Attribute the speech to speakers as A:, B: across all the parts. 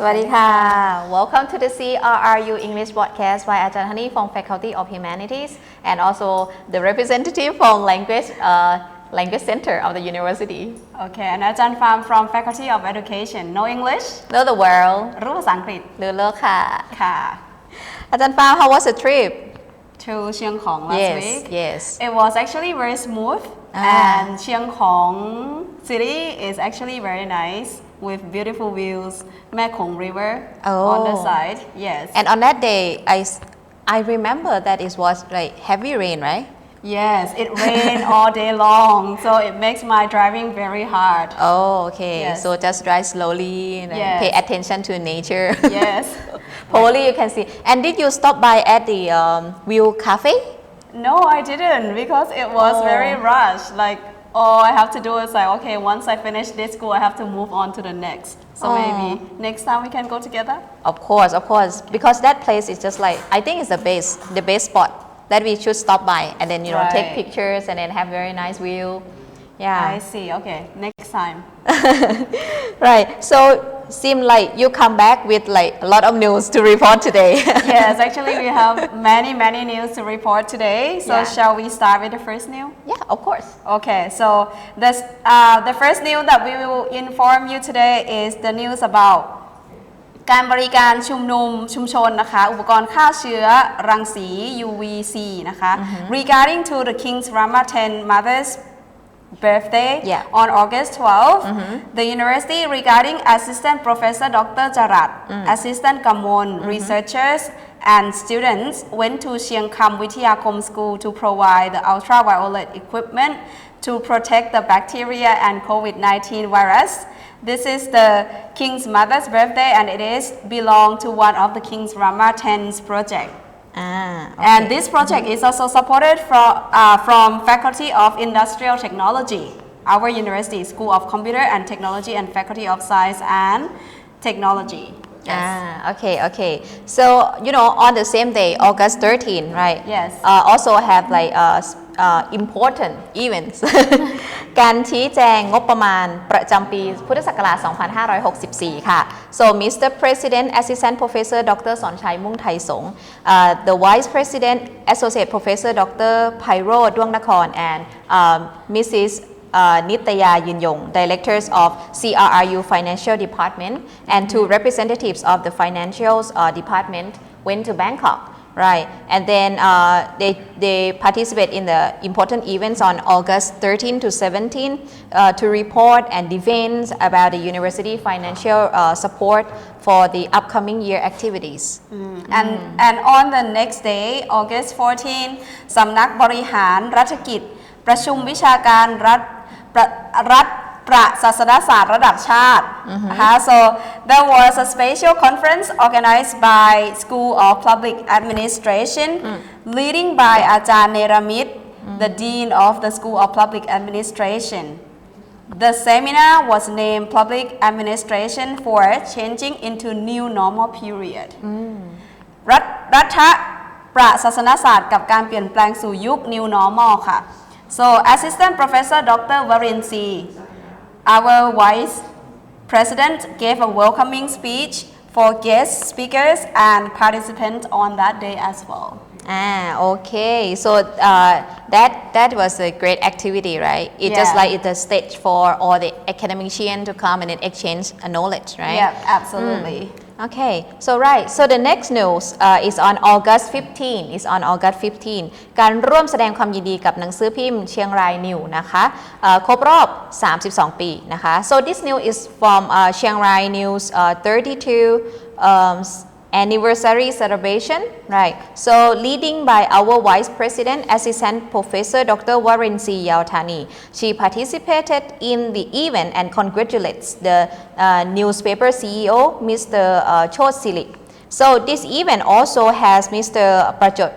A: วัสดีค่ะ Welcome to the CRU English podcast by อาจารย์ Honey from Faculty of Humanities and also the representative from Language Center of the university.
B: Okay, and อาจารย์ Pham from Faculty of Education. No English?
A: Know the world
B: รู้ภาษาอังกฤษ
A: รู้โลกค่ะ
B: ค่ะ
A: อาจารย์ Pham, how was the trip?
B: To Chiang Khong last week.
A: Yes.
B: It was actually very smooth, and Chiang Khong city is actually very nice with beautiful views, Mekong River on the side. Yes.
A: And on that day, I remember that it was like heavy rain, right?
B: Yes, it rained all day long, so it makes my driving very hard.
A: Oh, okay.
B: Yes.
A: So just drive slowly and pay attention to nature.
B: Yes.
A: Hopefully you can see. And did you stop by at the View Cafe?
B: No, I didn't because it was very rushed. Like, all I have to do is like, okay, once I finish this school, I have to move on to the next. So maybe next time we can go together.
A: Of course, because that place is just like, I think it's the best spot that we should stop by and then take pictures and then have very nice view. Yeah.
B: I see. Okay, next time.
A: Right. So seem like you come back with like a lot of news to report today.
B: Yes, actually we have many news to report today. So shall we start with the first news?
A: Yeah, of course.
B: Okay, so the first news that we will inform you today is the news about การบริการชุมนุมชุมชนนะคะอุปกรณ์ฆ่าเชื้อรังสี UVC นะคะ regarding to the King's Rama 10 Mother's birthday on August 12, the university regarding Assistant Professor Dr. Jarat, Assistant Kamon, researchers and students went to Chiang Kham Wityakom School to provide the ultraviolet equipment to protect the bacteria and COVID-19 virus. This is the King's Mother's birthday and it is belong to one of the King's Rama 10's project. And this project is also supported from Faculty of Industrial Technology, our university, School of Computer and Technology and Faculty of Science and Technology. Yes.
A: Okay. So, on the same day, August 13, right?
B: Yes.
A: Also have like important events การชี้แจงงบประมาณประจำปีพุทธศักราช 2564 ค่ะ So Mr. President Assistant Professor Dr. สอนชัยมุ่งไทยสงฆ์ The Vice President Associate Professor Dr. ไพโรจน์ด้วงนคร and Mrs. นิตยายืนยง Directors of CRU Financial Department and two representatives of the Financial Department went to Bangkok. Right, and then they participate in the important events on August 13 to 17 to report and defend about the university financial support for the upcoming year activities.
B: And on the next day, August 14, สำนักบริหารรัฐกิจประชุมวิชาการรัฐประศาสนศาสตร์ระดับชาติ So there was a special conference organized by School of Public Administration leading by อาจารย์เนรมิต the Dean of the School of Public Administration. The seminar was named Public Administration for Changing into New Normal Period. รัฐประศาสนศาสตร์กับการเปลี่ยนแปลงสู่ยุค New Normal ค่ะ So Assistant Professor Dr. Warin C. Our Vice President gave a welcoming speech for guest speakers and participants on that day as well.
A: Okay. So that was a great activity, right? It just like it's a stage for all the academicians to come and then exchange knowledge, right?
B: Yeah, absolutely.
A: Okay, so the next news is on August 15. Is on August 15 การร่วมแสดงความยินดีกับหนังสือพิมพ์เชียงรายนิวนะคะครบรอบ 32 ปีนะคะ So this news is from Chiang Rai News 32 anniversary celebration, right? So leading by our Vice President Assistant Professor Dr. Warin C. Yautani. She participated in the event and congratulates the newspaper CEO, Mr. Chot Silik. So this event also has Mr. Prajot,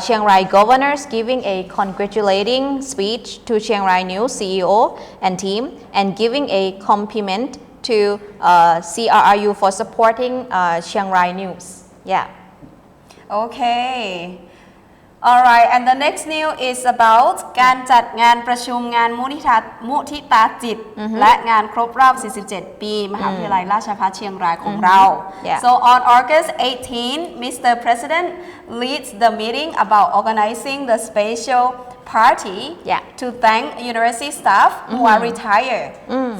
A: Chiang Rai governors giving a congratulating speech to Chiang Rai News CEO and team and giving a compliment to CRU for supporting Chiang Rai News. Yeah.
B: Okay. Alright and the next news is about การจัดงานประชุมงานมุทิตาจิต และงานครบรอบ 47 ปีมหาวิทยาลัยราชภัฏเชียงรายของเรา
A: Yeah.
B: So on August 18 Mr. President leads the meeting about organizing the special party
A: Yeah.
B: to thank university staff who are retired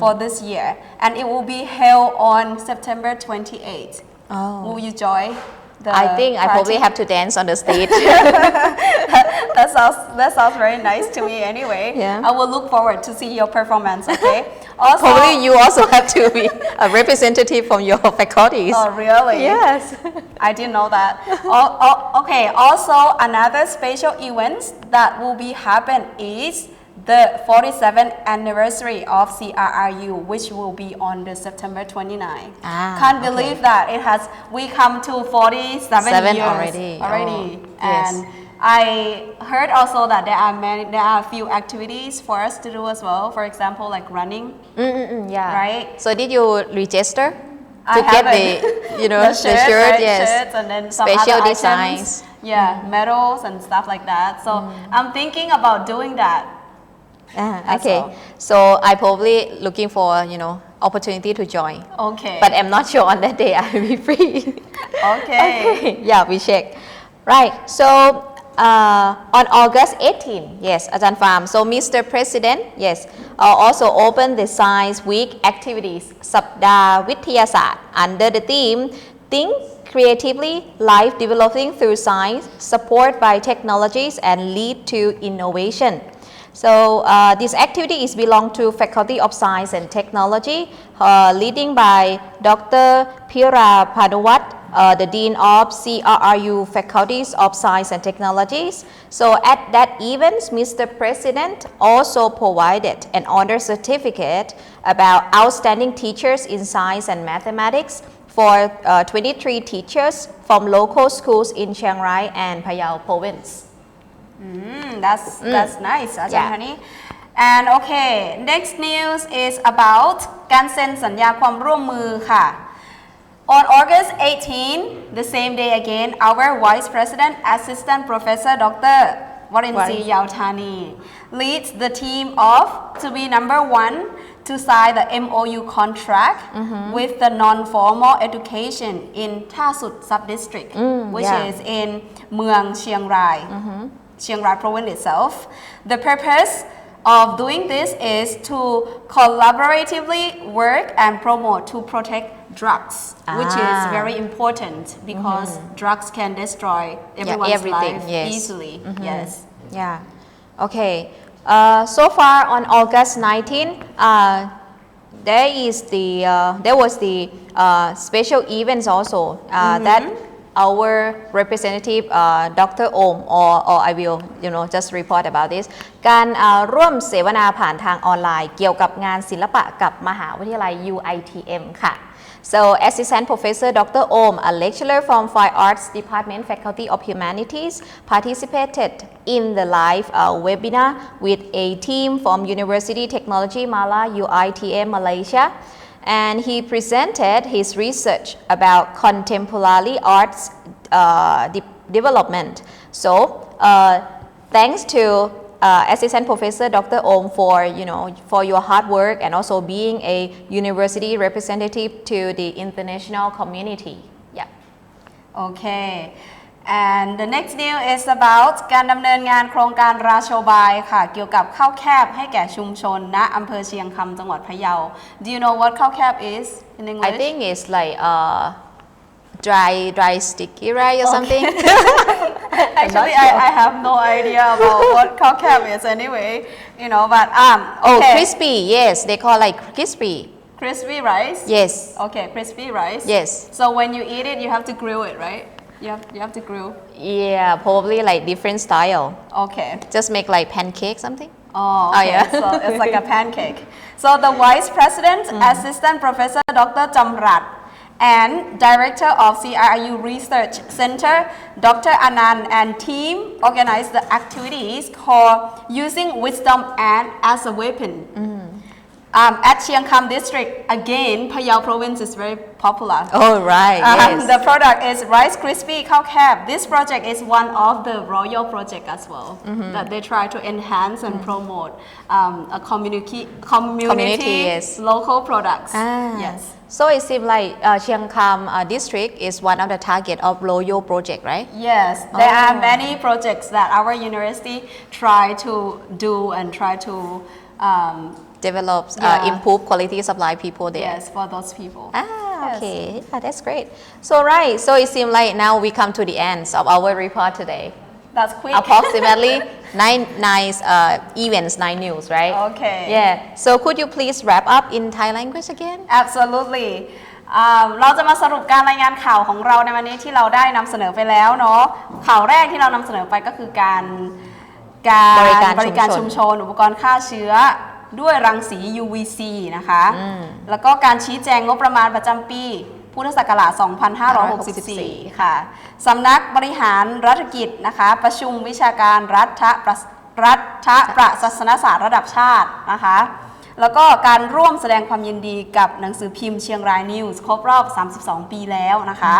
B: for this year and it will be held on September 28
A: Oh.
B: Will you join the
A: I think I
B: party?
A: probably have to dance on the stage.
B: That sounds very nice to me anyway.
A: Yeah.
B: I will look forward to see your performance, okay? Also,
A: Probably you also have to be a representative from your faculties.
B: Oh, really?
A: Yes.
B: I didn't know that. Okay, also another special event that will be happen is the 47th anniversary of CRRU, which will be on the September 29. Can't believe that it has we come to 47 years
A: already. Oh,
B: and
A: yes.
B: I heard also that there are a few activities for us to do as well. For example, like running.
A: Yeah.
B: Right.
A: So did you register
B: I
A: to get
B: haven't.
A: the
B: the shirt, right?
A: Yes.
B: Shirts and then some
A: Special
B: other
A: designs.
B: items. Yeah, medals and stuff like that. So I'm thinking about doing that.
A: Okay.
B: well.
A: So I probably looking for opportunity to join.
B: Okay.
A: But I'm not sure on that day I will be free.
B: Okay.
A: Yeah, we check. Right. So on August 18, yes, อาจารย์ Pham. So Mr. President, yes, also opened the Science Week activities สัปดาห์วิทยาศาสตร์ under the theme Think Creatively, Life Developing Through Science, Support by Technologies and Lead to Innovation. So this activity is belong to Faculty of Science and Technology, leading by Dr. Pira Padawat, the Dean of CRRU Faculties of Science and Technologies. So at that event, Mr. President also provided an honor certificate about outstanding teachers in science and mathematics for 23 teachers from local schools in Chiang Rai and Phayao province.
B: That's nice อาจารย์
A: Yeah.
B: คะนี่ and okay next news is about การเซ็นสัญญาความร่วมมือค่ะ on August 18 the same day again our Vice President Assistant Professor Dr. Warinsi Yautani leads the team of to be number one to sign the MOU contract with the non-formal education in Tha Sut sub-district which
A: yeah.
B: is in เมืองเชียงรายChiang Rai province itself. The purpose of doing this is to collaboratively work and promote to protect drugs, which is very important because drugs can destroy everyone's
A: everything,
B: life
A: yes.
B: easily. Yes.
A: Yeah. Okay. So far on August 19, there was the special events also that our representative Dr. Om or I will just report about this การร่วมเสวนาผ่านทางออนไลน์เกี่ยวกับงานศิลปะกับมหาวิทยาลัย UITM ค่ะ So Assistant Professor Dr. Om, a lecturer from Fine Arts Department Faculty of Humanities, participated in the live webinar with a team from University Technology Mala UITM Malaysia. And he presented his research about contemporary arts development. So, thanks to Assistant Professor Dr. Om for your hard work and also being a university representative to the international community. Yeah.
B: Okay. And the next news is about การดำเนินงานโครงการราโชบายค่ะเกี่ยวกับข้าวแคบให้แก่ชุมชนณอำเภอเชียงคำจังหวัดพะเยา Do you know what ข้าวแคบ is in English?
A: I think it's like dry sticky rice or something.
B: Actually, I have no idea about what ข้าวแคบ is anyway. But
A: Oh,
B: okay.
A: crispy. Yes, they call like crispy.
B: Crispy rice?
A: Yes.
B: Okay, crispy rice.
A: Yes.
B: So when you eat it, you have to grill it, right? You have to grill.
A: Yeah, probably like different style.
B: Okay.
A: Just make like pancake something.
B: Oh, okay.
A: yeah.
B: So it's like a pancake. So the Vice President, Assistant Professor Dr. Jamrat, and Director of CRU Research Center, Dr. Anand and team organized the activities called Using Wisdom and as a Weapon. At Chiang Kham district, again, Phayao province is very popular.
A: Oh, right. Yes.
B: The product is Rice Crispy Khao Khap. This project is one of the royal project as well that they try to enhance and promote a community
A: yes.
B: local products. Yes.
A: So it seems like Chiang Kham district is one of the target of Royal project, right?
B: Yes, there are many projects that our university try to do and try to
A: Develops,
B: Yeah.
A: improve qualities of life people there.
B: yes for those people.
A: Okay, yeah, that's great. So right, so it seems like now we come to the ends of our report today.
B: That's quick.
A: Approximately nine events, 9 news, right?
B: Okay.
A: Yeah. So could you please wrap up in Thai language again?
B: Absolutely เราจะมาสรุปการรายงานข่าวของเราในวันนี้ที่เราได้นำเสนอไปแล้วเนาะข่าวแรกที่เรานำเสนอไปก็คือการบริการชุมชนอุปกรณ์ฆ่าเชื้อด้วยรังสี UVC นะคะแล้วก็การชี้แจงงบประมาณประจำปีพุทธศักราช 2564 ค่ะสำนักบริหารรัฐกิจนะคะประชุมวิชาการรัฐประศาสนศาสตร์ระดับชาตินะคะแล้วก็การร่วมแสดงความยินดีกับหนังสือพิมพ์เชียงรายนิวส์ครบรอบ 32 ปีแล้วนะคะ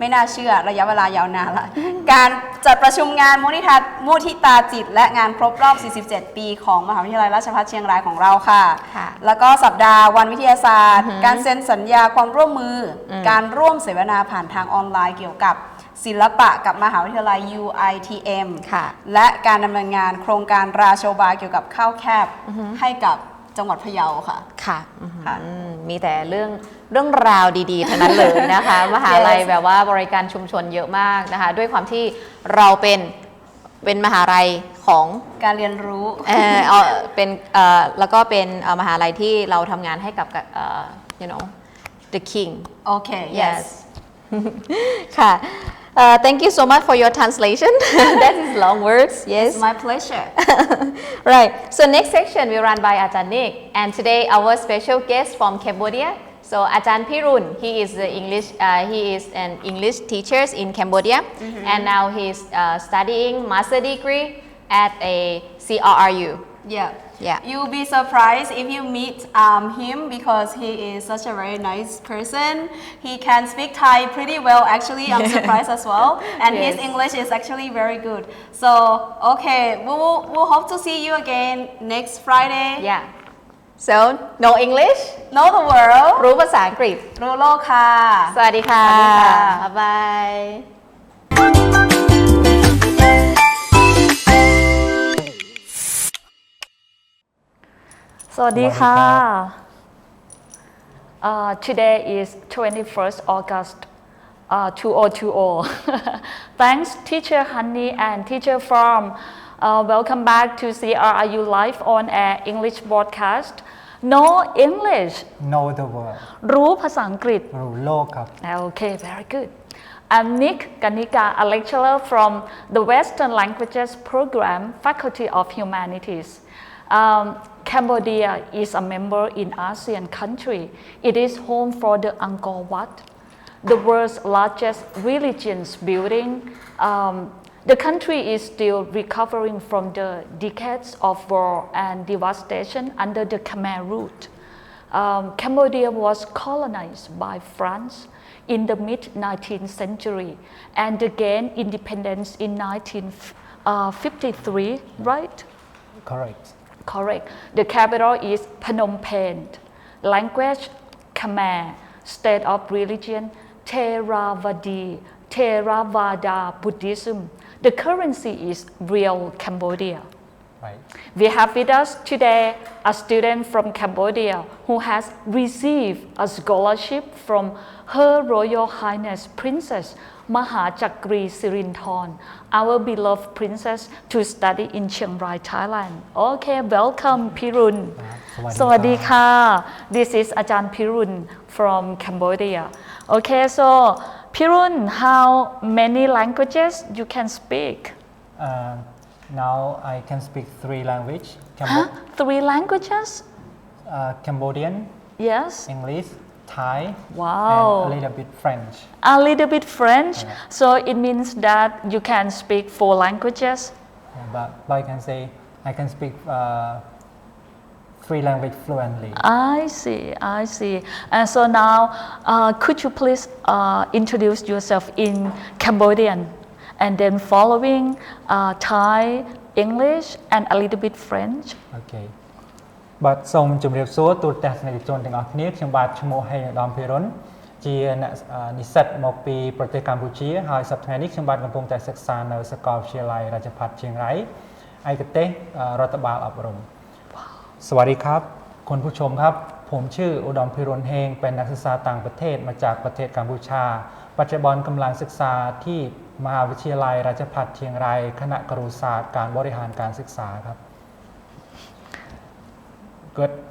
B: ไม่น่าเชื่อระยะเวลายาวนานละการจัดประชุมงานมุทิตาจิตและงานครบรอบ 47 ปีของมหาวิทยาลัยราชภัฏเชียงรายของเราค่ะแล้วก็สัปดาห์วันวิทยาศาสตร์การเซ็นสัญญาความร่วมมือการร่วมเสวนาผ่านทางออนไลน์เกี่ยวกับศิลปะกับมหาวิทยาลัย UITM และการดำเนินงานโครงการราโชบายเกี่ยวกับข้าวแคบให้กับจังหวัดพะเยาค่ะ
A: ค่ะมีแต่เรื่องราวดีๆทั้งนั้นเลยนะคะ มหาลัยแบบว่าบริการชุมชนเยอะมากนะคะด้วยความที่เราเป็นมหาลัยของ
B: การเรียนรู้
A: เป็นแล้วก็เป็นมหาลัยที่เราทำงานให้กับyou know the king
B: Okay yes
A: ค่ะ thank you so much for your translation that is long words yes
B: it's my pleasure
A: right so next section will run by Ajahn Nick and today our special guest from Cambodia so Ajahn Pirun he is an English teacher in Cambodia and now he's studying master degree at a CRRU
B: Yeah. You'll be surprised if you meet him because he is such a very nice person. He can speak Thai pretty well. Actually, I'm surprised as well. And his English is actually very good. So, okay, we'll hope to see you again next Friday.
A: Yeah. So, no English?
B: Know the world.
A: รู้ภาษาอังกฤษ
B: รู้โลกค่ะ
A: สวัสดีค่ะ
B: สวัสดีค่ะ
A: บ๊ายบาย
C: สวัสดีค่ะ Today is 21st August 2020 Thanks Teacher Honey and Teacher Farm Welcome back to CRRU Live on Air English broadcast No English
D: Know the world
C: รู้ภาษาอังกฤษ
D: รู้โลกครับ
C: Okay very good I'm Nick Kanika, a lecturer from the Western Languages Program, Faculty of Humanities. Cambodia is a member in ASEAN country. It is home for the Angkor Wat, the world's largest religious building. The country is still recovering from the decades of war and devastation under the Khmer rule. Cambodia was colonized by France in the mid-19th century and gained independence in 1953, right?
D: Correct.
C: The capital is Phnom Penh. Language Khmer. State of religion Theravada Buddhism. The currency is real Cambodia.
D: Right.
C: We have with us today a student from Cambodia who has received a scholarship from Her Royal Highness Princess Mahachakri Sirinthorn, our beloved princess, to study in Chiang Rai, Thailand. Okay, welcome Pirun.
D: สวัสดีค่ะ
C: This is Ajahn Pirun from Cambodia. Okay, so Pirun, how many languages you can speak?
D: Now I can speak 3 languages.
C: 3 languages?
D: Cambodian,
C: Yes.
D: English, Thai,
C: Wow.
D: and a little bit French.
C: A little bit French.
D: Yeah.
C: So it means that you can speak 4 languages.
D: But I can say I can speak three language fluently.
C: I see, I see. And so now, could you please introduce yourself in Cambodian and then following Thai, English, and a little bit French?
D: Okay. បាទសូមជម្រាបសួរទូទាំងទស្សនិកជនទាំងអស់គ្នាខ្ញុំបាទឈ្មោះហេងឧត្តមភិរុនជាអ្នកនិស្សិតមកពីប្រទេសកម្ពុជាហើយសប្តាហ៍នេះខ្ញុំបាទកំពុងតែសិក្សានៅសាកលវិទ្យាល័យរាជภัฏchiang rai ឯកទេសរដ្ឋបាលអប់រំสวัสดีครับคุณผู้ชมครับผมชื่ออุดมพิรุณเฮงเป็นนักศึกษาต่างประเทศมาจากประเทศกัมพูชาปัจจุบันกำลังศึกษาที่มหาวิทยาลัยราชภัฏเชียงรายคณะครุศาสตร์การบริหารการศึกษาครับ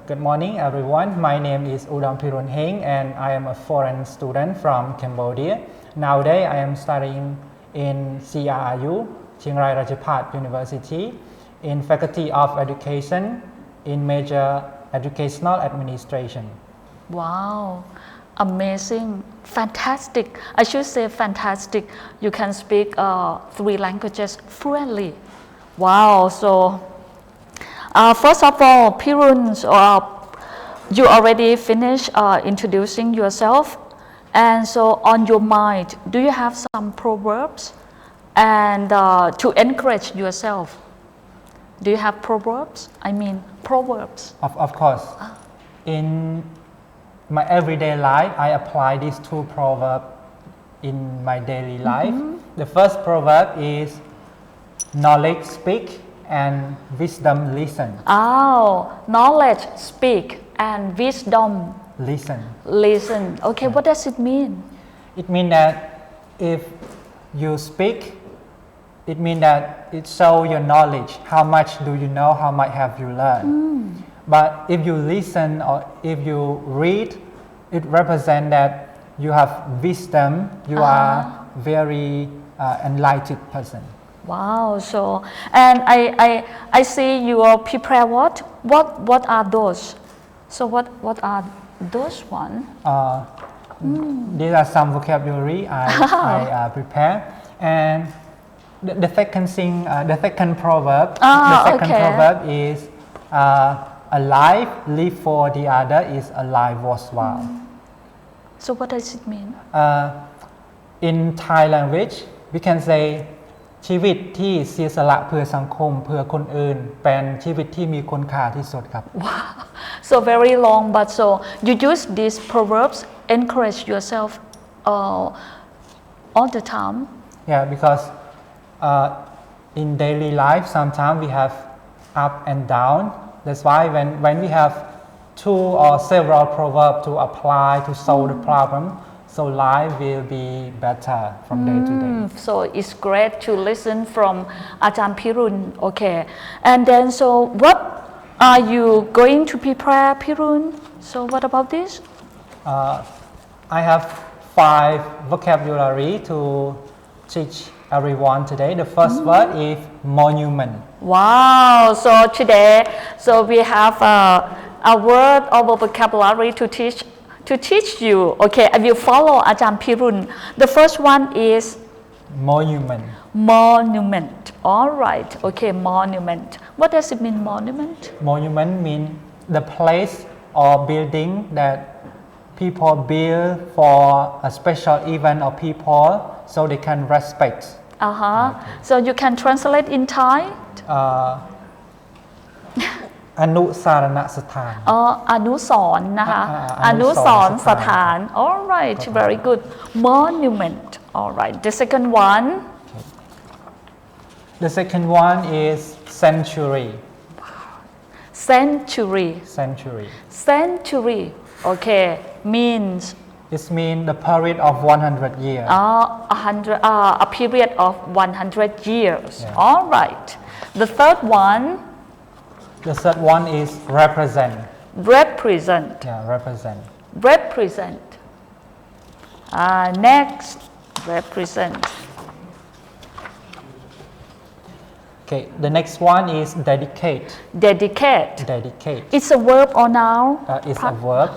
D: Good morning everyone. My name is Udom Pirun Heng and I am a foreign student from Cambodia. Nowadays I am studying in CRU, Chiang Rai Rajapat University, in Faculty of Education in major Educational Administration.
C: Wow, amazing, fantastic. I should say fantastic. You can speak 3 languages fluently. Wow, so first of all, Pirun, you already finished introducing yourself. And so on your mind, do you have some proverbs and to encourage yourself? Do you have proverbs? I mean proverbs.
D: Of course. In my everyday life, I apply these 2 proverbs in my daily life. The first proverb is knowledge speak and wisdom listen.
C: Oh, knowledge speak and wisdom
D: Listen.
C: listen. Okay, what does it mean?
D: It means that if you speak, it means that it shows your knowledge. How much do you know? How much have you learned? But if you listen or if you read, it represents that you have wisdom. You are very enlightened person.
C: Wow, so and I see you are prepare what? What are those? So what are those one?
D: These are some vocabulary I prepare, and the second thing, the second proverb, proverb is a life live for the other is a life worthwhile.
C: So what does it mean?
D: In Thai language, we can say ชีวิตที่เสียสละเพื่อสังคมเพื่อคนอื่นเป็นชีวิตที่มีคุณค่าที่สุดครับ
C: Wow, so very long, but so you use these proverbs encourage yourself all the time.
D: Yeah, because in daily life sometimes we have up and down. That's why when we have 2 or several proverbs to apply to solve the problem, so life will be better from day to day.
C: So it's great to listen from Ajahn Pirun. Okay, and then so what are you going to prepare, Pirun? So what about this?
D: I have 5 vocabulary to teach everyone today. The first word is monument.
C: Wow, so today, so we have a word of vocabulary to teach you. Okay, I will follow Ajahn Pirun. The first one is
D: Monument.
C: monument. All right, okay, monument. What does it mean, monument?
D: Monument means the place or building that people build for a special event or people so they can respect.
C: So you can translate in Thai?
D: อนุสารณสถาน
C: อนุสรณ์นะคะ อนุสรณ์สถาน all right very good monument all right the second one
D: The second one is century.
C: century
D: Century.
C: century okay means
D: It means the period of 100 years.
C: a period of 100 years
D: Yeah.
C: all right the third one
D: The third one is represent.
C: represent
D: Yeah, represent.
C: represent next represent
D: Okay, the next one is dedicate.
C: dedicate
D: Dedicate.
C: it's a verb or noun
D: It's a verb.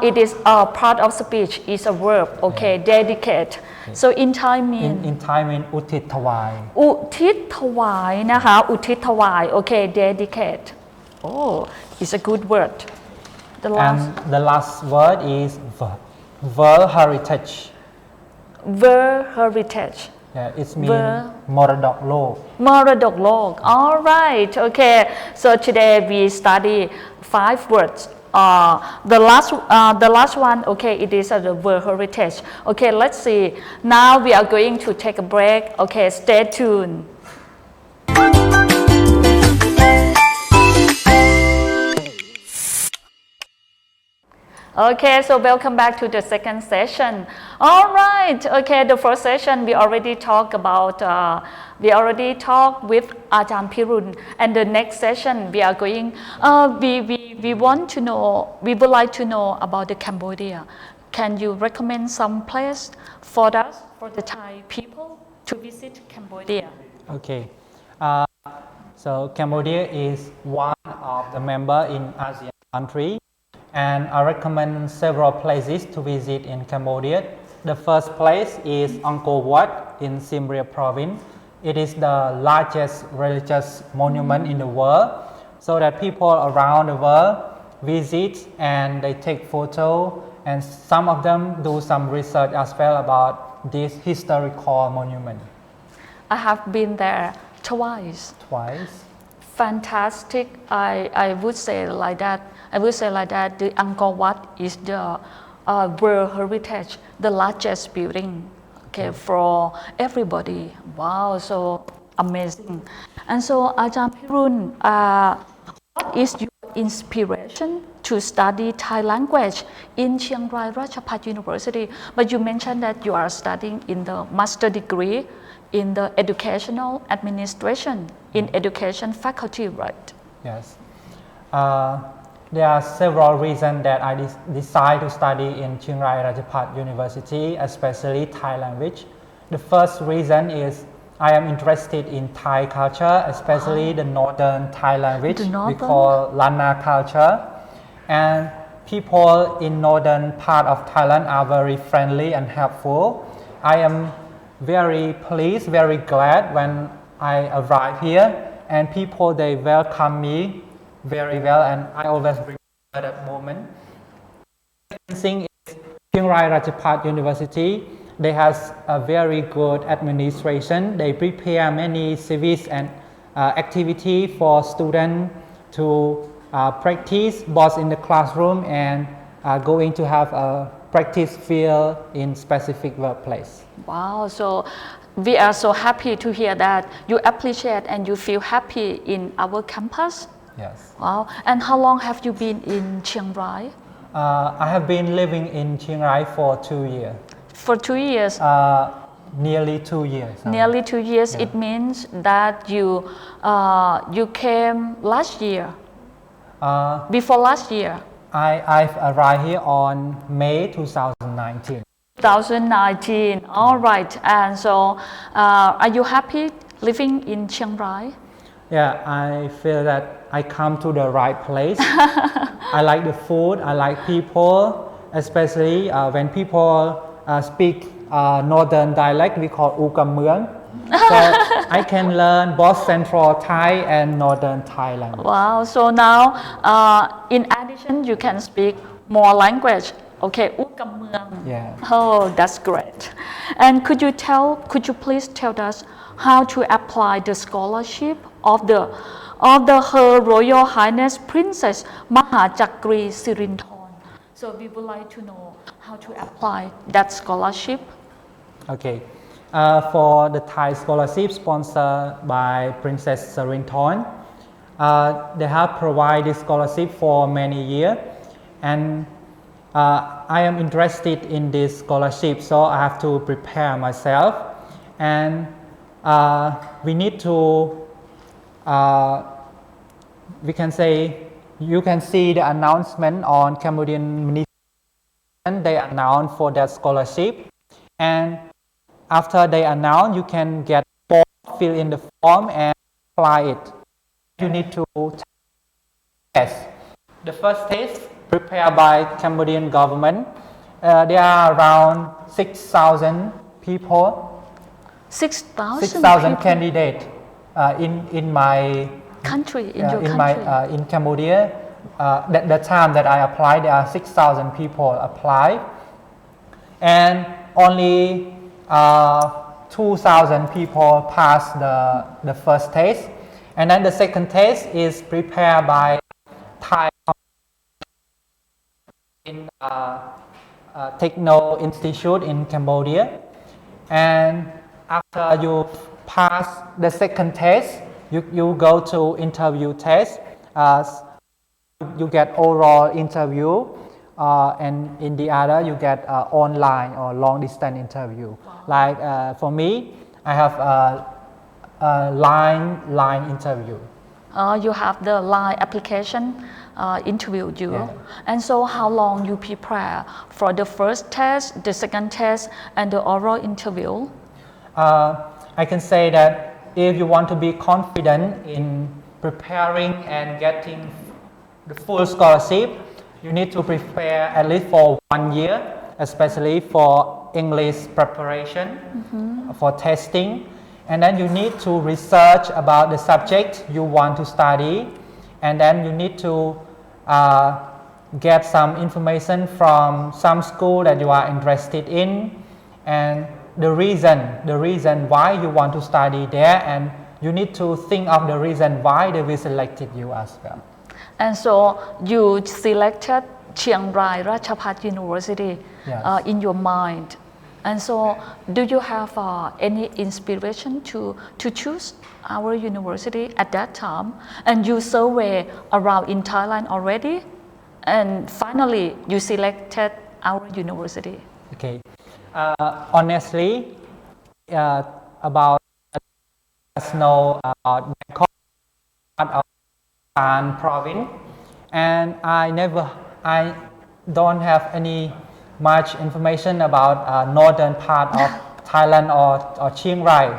C: It is a part of speech. It's a verb. Okay, dedicate. So in Thai mean
D: In Thai mean อุทิศถวาย
C: อุทิศถวายนะคะ อุทิศถวาย Okay, dedicate. Oh, it's a good word. The last
D: And the last word is World Heritage.
C: World Heritage.
D: Yeah, it means
C: World
D: มรดกโลก
C: Moradok Log. All right. Okay. So today we study 5 words. The last one. Okay, it is the World Heritage. Okay, let's see. Now we are going to take a break. Okay, stay tuned. Okay, so welcome back to the second session. All right. Okay, the first session we already talked about. We already talked with Ajahn Pirun, and the next session we are going. We want to know. We would like to know about the Cambodia. Can you recommend some place for us, for the Thai people, to visit Cambodia?
D: Okay. So Cambodia is one of the member in ASEAN country, and I recommend several places to visit in Cambodia. The first place is Angkor Wat in Siem Reap province. It is the largest religious monument in the world, so that people around the world visit and they take photo, and some of them do some research as well about this historical monument.
C: I have been there twice.
D: Twice.
C: Fantastic. I would say like that. I would say like that. The Angkor Wat is the World Heritage, the largest building. Okay, for everybody. Wow, so amazing. And so Ajahn Pirun, what is your inspiration to study Thai language in Chiang Rai Ratchapat University? But you mentioned that you are studying in the master degree in the educational administration, in education faculty, right?
D: Yes. There are several reasons that I decided to study in Chiang Rai Ratchapat University, especially Thai language. The first reason is I am interested in Thai culture, especially the northern Thai language we call Lana culture. And people in northern part of Thailand are very friendly and helpful. I am very pleased, very glad when I arrive here, and people they welcome me very well, and I always remember that moment. Second thing is Chiang Rai Ratchapat University. They has a very good administration. They prepare many service and activity for students to practice both in the classroom and going to have a practice field in specific workplace.
C: Wow, so we are so happy to hear that you appreciate and you feel happy in our campus.
D: Yes.
C: Wow, and how long have you been in Chiang Rai?
D: I have been living in Chiang Rai for 2 years.
C: For 2 years?
D: Nearly 2 years.
C: Nearly 2 years.
D: Yeah.
C: It means that you came last year. Before last year.
D: I've arrived here on May 2019.
C: 2019. All right. And so, are you happy living in Chiang Rai?
D: Yeah, I feel that I come to the right place. I like the food. I like people, especially when people speak northern dialect. We call Ukam Mueang. So I can learn both Central Thai and Northern Thai language.
C: Wow. So now, in addition, you can speak more language. Okay, Ukam Mueang.
D: Yeah.
C: Oh, that's great. And could you please tell us how to apply the scholarship of Her Royal Highness Princess Mahachakri Sirinthorn? So we would like to know how to apply that scholarship.
D: Okay. For the Thai scholarship sponsored by Princess Sirinthorn, they have provided scholarship for many years, and I am interested in this scholarship, so I have to prepare myself, and we need to, we can say, you can see the announcement on Cambodian Ministry. They announce for that scholarship, and after they announce, you can get form, fill in the form and apply it. You need to test. The first test prepared by Cambodian government. There are around 6,000 people.
C: 6,000
D: 6,000 candidates in my
C: country, in your
D: in
C: country?
D: my in Cambodia, the time that I applied, there are 6,000 people apply, and only 2,000 people pass the first test, and then the second test is prepared by Thai in Techno Institute in Cambodia, and after you pass the second test, you go to interview test. You get oral interview, and in the other you get online or long distance interview. Like for me, I have a line interview.
C: You have the line application interview you.
D: Yeah.
C: And so how long you prepare for the first test, the second test, and the oral interview?
D: I can say that if you want to be confident in preparing and getting the full scholarship, you need to prepare at least for 1 year, especially for English preparation, for testing. And then you need to research about the subject you want to study, and then you need to get some information from some school that you are interested in, and the reason why you want to study there, and you need to think of the reason why they will selected you as well.
C: And so you selected Chiang Rai Ratchapat University
D: Yes.
C: in your mind. And so do you have any inspiration to choose our university at that time? And you survey around in Thailand already, and finally you selected our university.
D: Okay. Honestly, about know about Bangkok, part of An province, and I don't have any much information about northern part of Thailand or Chiang Rai,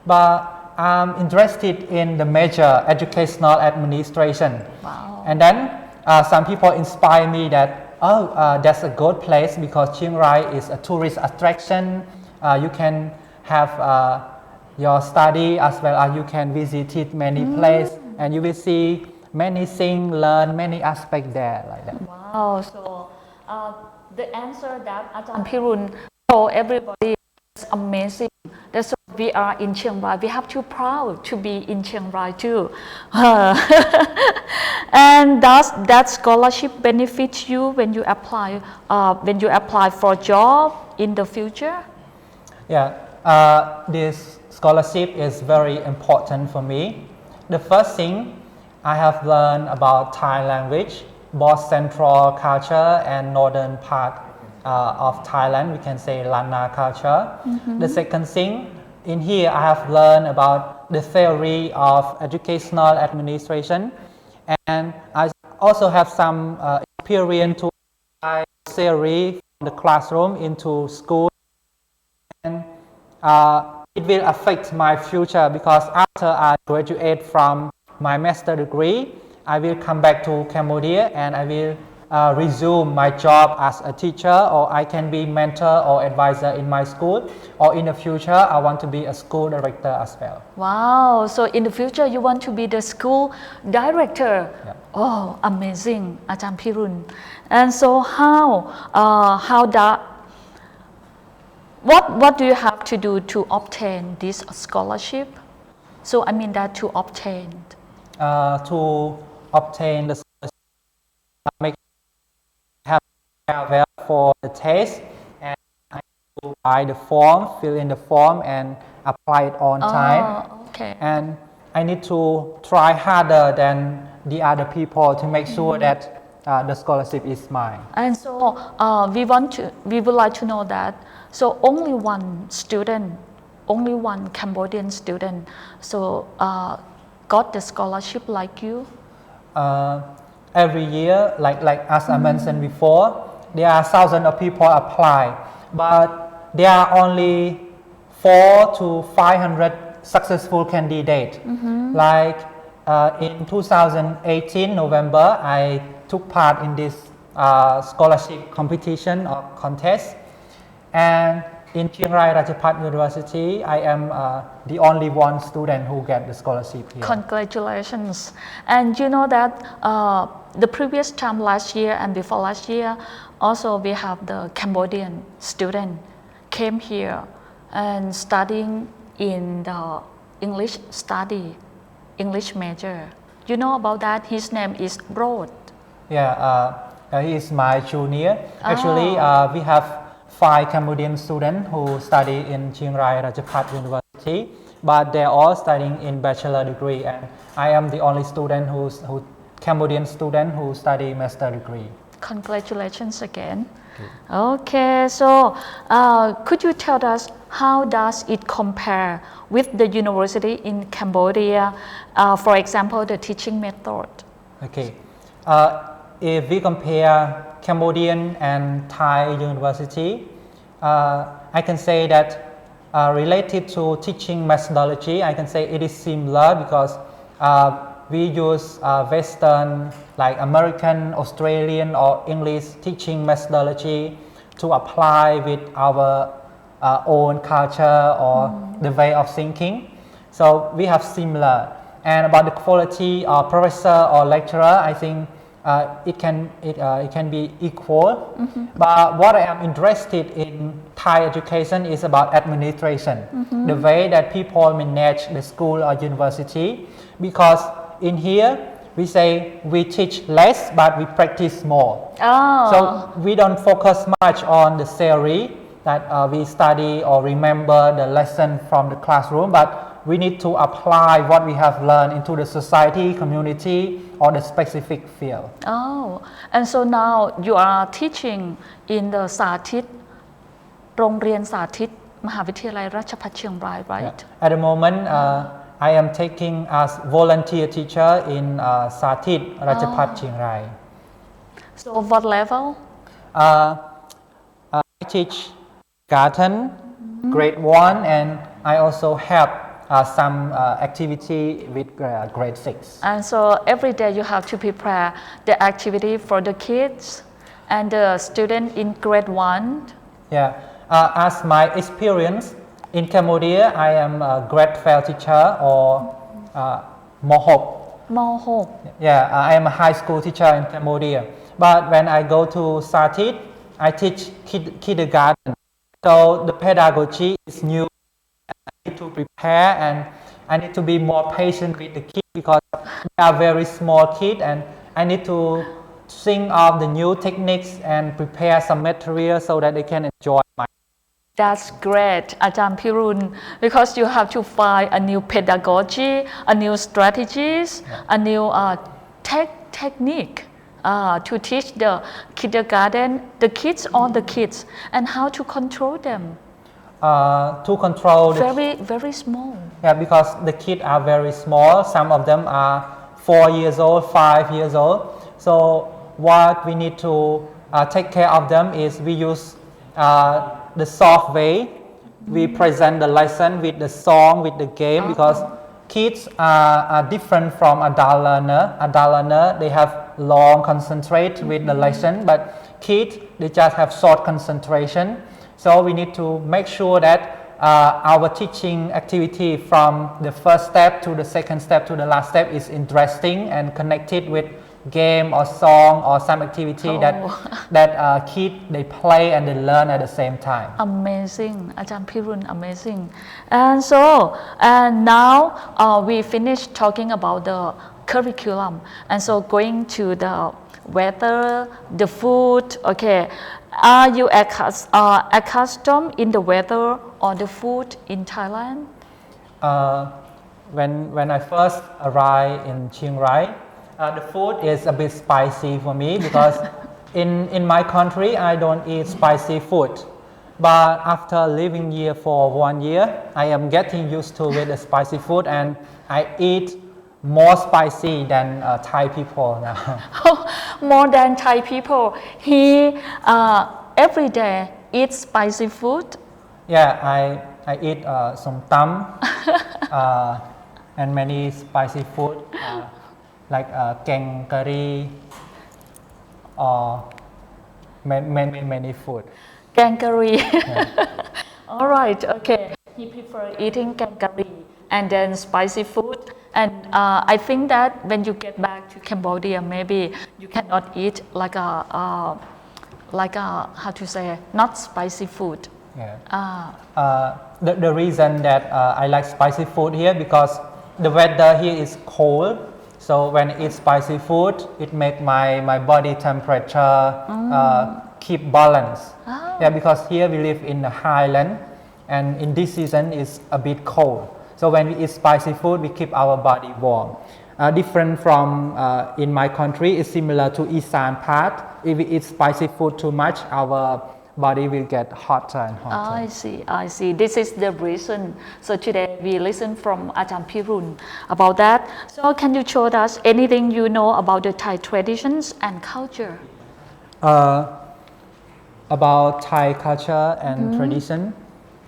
D: but I'm interested in the major educational administration.
C: Wow.
D: And then some people inspire me that that's a good place because Chiang Rai is a tourist attraction. You can have your study as well as you can visit it many places, and you will see many things, learn many aspects there like that.
C: Wow, so the answer that Ajahn Pirun told everybody is amazing. That's why we are in Chiang Rai. We have to proud to be in Chiang Rai too. And does that scholarship benefit you when you apply for job in the future?
D: Yeah, this scholarship is very important for me. The first thing I have learned about Thai language, both central culture and northern part of Thailand, we can say Lanna culture. The second thing, in here I have learned about the theory of educational administration, and I also have some experience to apply theory from the classroom into school, and it will affect my future because after I graduate from my master degree, I will come back to Cambodia and I will resume my job as a teacher, or I can be mentor or advisor in my school, or in the future I want to be a school director as well.
C: Wow, so in the future you want to be the school director.
D: Yeah.
C: Oh, amazing, Ajahn Pirun. And so what do you have to do to obtain this scholarship? So I mean that to obtain.
D: To obtain the scholarship, make have well for the test, and I need to buy the form, fill in the form, and apply it on time.
C: Oh, okay.
D: And I need to try harder than the other people to make sure that the scholarship is mine.
C: And so we would like to know that. So only one Cambodian student, so got the scholarship like you?
D: Every year, like as I mentioned before, there are thousands of people apply, but there are only 400 to 500 successful candidates. Like in 2018 November, I took part in this scholarship competition or contest, and in Chiang Rai Ratchapat University, I am the only one student who get the scholarship here.
C: Congratulations. And you know that the previous time last year and before last year, also we have the Cambodian student came here and studying in the English study, English major. You know about that? His name is Rod.
D: Yeah, he is my junior. Actually, we have 5 Cambodian students who study in Chiang Rai Ratchapat University, but they're all studying in bachelor degree, and I am the only student who Cambodian student who study master degree.
C: Congratulations again. Okay, so could you tell us how does it compare with the university in Cambodia? For example, the teaching method.
D: Okay, if we compare Cambodian and Thai university, I can say that related to teaching methodology, I can say it is similar because we use Western like American, Australian or English teaching methodology to apply with our own culture or the way of thinking. So we have similar. And about the quality of professor or lecturer, I think it can be equal. But what I am interested in Thai education is about administration, the way that people manage the school or university. Because in here we say we teach less but we practice more. So we don't focus much on the theory that we study or remember the lesson from the classroom, but we need to apply what we have learned into the society, community, or the specific field.
C: Oh, and so now you are teaching in the สาธิต โรงเรียนสาธิต มหาวิทยาลัยราชภัฏเชียงราย right?
D: At the moment, I am taking as volunteer teacher in Sathit Ratchapat Chiang Rai.
C: So what level?
D: I teach garden, grade 1, and I also help some activity with grade 6.
C: And so every day you have to prepare the activity for the kids and the student in grade 1.
D: Yeah, as my experience in Cambodia, I am a grade 12 teacher or Mohok.
C: Mohok.
D: Yeah, I am a high school teacher in Cambodia. But when I go to Sathit, I teach kindergarten. So the pedagogy is new. I need to prepare and I need to be more patient with the kids because they are very small kids and I need to think of the new techniques and prepare some material so that they can enjoy my.
C: That's great, อาจารย์พิรุณ because you have to find a new pedagogy, a new strategies, a new technique to teach the kindergarten, the kids, all the kids, and how to control them.
D: To control the
C: Very small.
D: Yeah, because the kids are very small. Some of them are 4 years old, 5 years old. So what we need to take care of them is we use the soft way. We present the lesson with the song, with the game, because kids are different from adult learner. Adult learner, they have long concentrate with the lesson, but kids, they just have short concentration. So we need to make sure that our teaching activity from the first step to the second step to the last step is interesting and connected with game or song or some activity that kids they play and they learn at the same time.
C: Amazing, อาจารย์พิรุณ amazing. And so now we finished talking about the curriculum, and so going to the weather, the food. Okay, are you accustomed in the weather or the food in Thailand?
D: When I first arrived in Chiang Rai, the food is a bit spicy for me because in my country I don't eat spicy food. But after living here for 1 year, I am getting used to with the spicy food and I eat more spicy than Thai people now.
C: More than Thai people. He every day eats spicy food.
D: Yeah, I eat some tam and many spicy food like keng curry or many food.
C: แกงกะหรี่ All right, okay. He prefer eating curry and then spicy food. And I think that when you get back to Cambodia, maybe you cannot eat like a how to say, not spicy food.
D: Yeah. The reason that I like spicy food here because the weather here is cold. So when I eat spicy food, it make my body temperature keep balance. Yeah, because here we live in the highland, and in this season it's a bit cold. So when we eat spicy food, we keep our body warm. Different from in my country, it's similar to Isan part. If we eat spicy food too much, our body will get hotter and hotter.
C: I see. This is the reason. So today we listen from Ajahn Pirun about that. So can you show us anything you know about the Thai traditions and culture?
D: About Thai culture and tradition,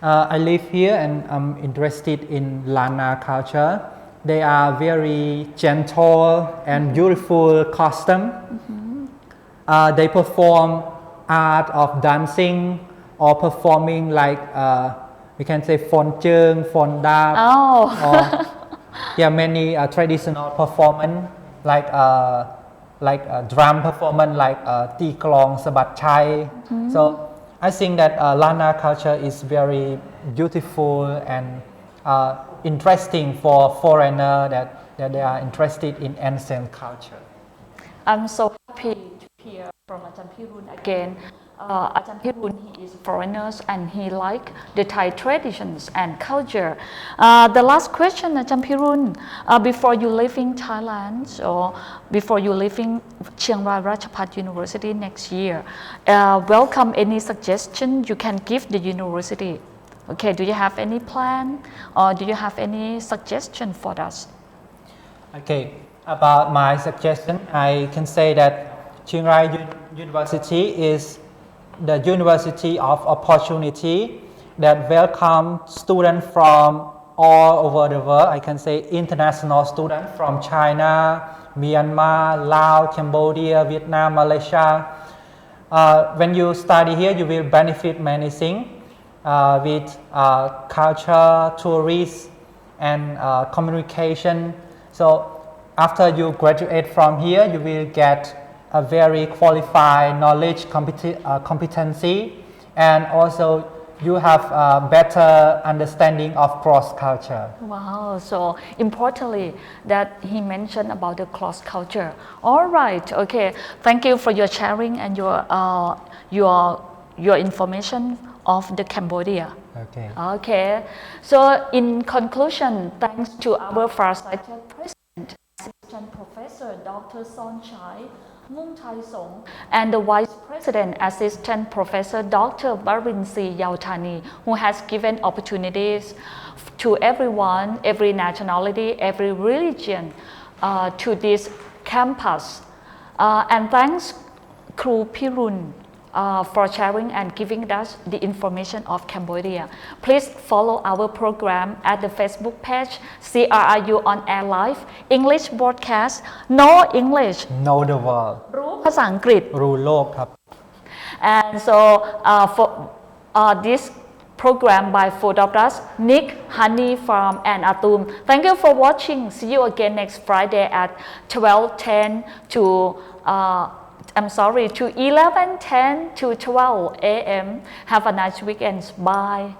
D: I live here and I'm interested in Lana culture. They are very gentle and beautiful custom. They perform art of dancing or performing like we can say phon cheung, phon dap, or many traditional performance like drum performance like ti klong sabat chai. So I think that Lana culture is very beautiful and interesting for foreigner that they are interested in ancient culture.
C: I'm so happy to hear from Ajahn Pirun again. Ajahn Pirun, he is a foreigner and he like the Thai traditions and culture. The last question, Ajahn Pirun, before you live in Thailand or before you live in Chiang Rai Ratchapat University next year, welcome any suggestion you can give the university. Okay, do you have any plan or do you have any suggestion for us?
D: Okay, about my suggestion, I can say that Chiang Rai University is the university of opportunity that welcome students from all over the world. I can say international students from China, Myanmar, Laos, Cambodia, Vietnam, Malaysia. When you study here, you will benefit many things with culture, tourism, and communication. So after you graduate from here, you will get a very qualified knowledge, competency, and also you have a better understanding of cross culture.
C: Wow, so importantly that he mentioned about the cross culture. All right, okay. Thank you for your sharing and your information of the Cambodia.
D: Okay.
C: Okay. So in conclusion, thanks to our farsighted president, Assistant Professor Dr. Sonchai Mung Thai Song, and the Vice President Assistant Professor Dr. Barinsi Yautani, who has given opportunities to everyone, every nationality, every religion to this campus. And thanks Crru Pirun for sharing and giving us the information of Cambodia. Please follow our program at the Facebook page CRRU on Air Live English broadcast. Know English.
D: Know the world.
C: รู้ภาษาอังกฤษ
D: รู้โลกครับ
C: And so for this program by four of us, Nick, Honey, Farm, and Atum. Thank you for watching. See you again next Friday at 12:10 to to 11:10 to 12 a.m. Have a nice weekend. Bye.